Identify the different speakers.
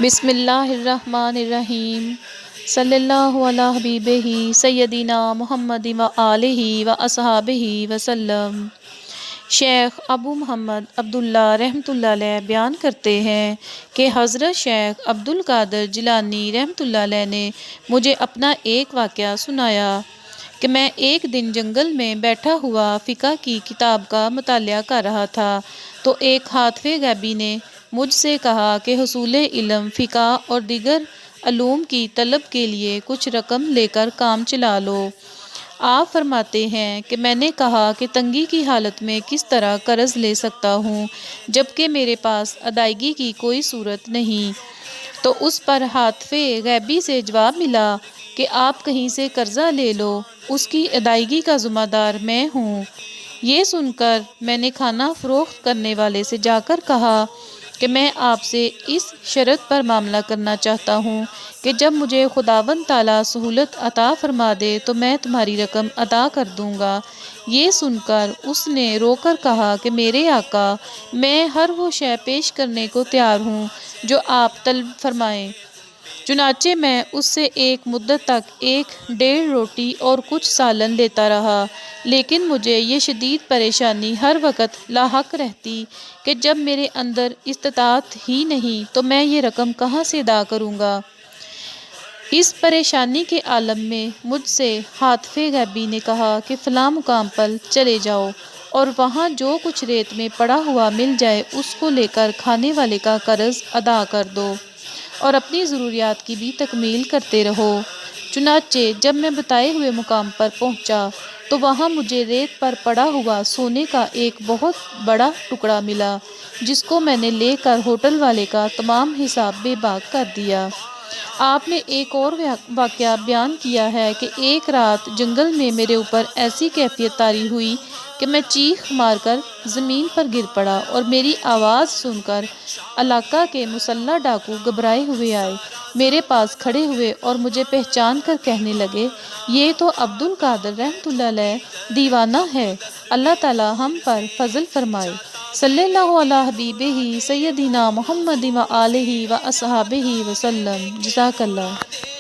Speaker 1: بسم اللہ الرحمن الرحیم، صلی اللہ علی حبیبہ سیدنا محمد و آلہ و اصحابہ وسلم۔ شیخ ابو محمد عبداللہ رحمۃ اللہ علیہ بیان کرتے ہیں کہ حضرت شیخ عبد القادر جیلانی رحمۃ اللہ علیہ نے مجھے اپنا ایک واقعہ سنایا کہ میں ایک دن جنگل میں بیٹھا ہوا فقہ کی کتاب کا مطالعہ کر رہا تھا تو ایک ہاتف غیبی نے مجھ سے کہا کہ حصول علم، فقہ اور دیگر علوم کی طلب کے لیے کچھ رقم لے کر کام چلا لو۔ آپ فرماتے ہیں کہ میں نے کہا کہ تنگی کی حالت میں کس طرح قرض لے سکتا ہوں جبکہ میرے پاس ادائیگی کی کوئی صورت نہیں، تو اس پر ہاتف غیبی سے جواب ملا کہ آپ کہیں سے قرضہ لے لو، اس کی ادائیگی کا ذمہ دار میں ہوں۔ یہ سن کر میں نے کھانا فروخت کرنے والے سے جا کر کہا کہ میں آپ سے اس شرط پر معاملہ کرنا چاہتا ہوں کہ جب مجھے خداوند تعالیٰ سہولت عطا فرما دے تو میں تمہاری رقم ادا کر دوں گا۔ یہ سن کر اس نے رو کر کہا کہ میرے آقا، میں ہر وہ شے پیش کرنے کو تیار ہوں جو آپ طلب فرمائیں۔ چنانچہ میں اس سے ایک مدت تک 1.5 روٹی اور کچھ سالن لیتا رہا، لیکن مجھے یہ شدید پریشانی ہر وقت لاحق رہتی کہ جب میرے اندر استطاعت ہی نہیں تو میں یہ رقم کہاں سے ادا کروں گا۔ اس پریشانی کے عالم میں مجھ سے ہاتف غیبی نے کہا کہ فلاں مقام پر چلے جاؤ اور وہاں جو کچھ ریت میں پڑا ہوا مل جائے اس کو لے کر کھانے والے کا قرض ادا کر دو اور اپنی ضروریات کی بھی تکمیل کرتے رہو۔ چنانچہ جب میں بتائے ہوئے مقام پر پہنچا تو وہاں مجھے ریت پر پڑا ہوا سونے کا ایک بہت بڑا ٹکڑا ملا، جس کو میں نے لے کر ہوٹل والے کا تمام حساب بے باک کر دیا۔ آپ نے ایک اور واقعہ بیان کیا ہے کہ ایک رات جنگل میں میرے اوپر ایسی کیفیت طاری ہوئی کہ میں چیخ مار کر زمین پر گر پڑا اور میری آواز سن کر علاقہ کے مسلح ڈاکو گھبرائے ہوئے آئے، میرے پاس کھڑے ہوئے اور مجھے پہچان کر کہنے لگے، یہ تو عبد القادر رحمۃ اللہ علیہ دیوانہ ہے، اللہ تعالیٰ ہم پر فضل فرمائے۔ صلی اللہ علی حبیبہ سیدنا محمد و آلہ و اصحابہ وسلم۔ جزاک اللہ۔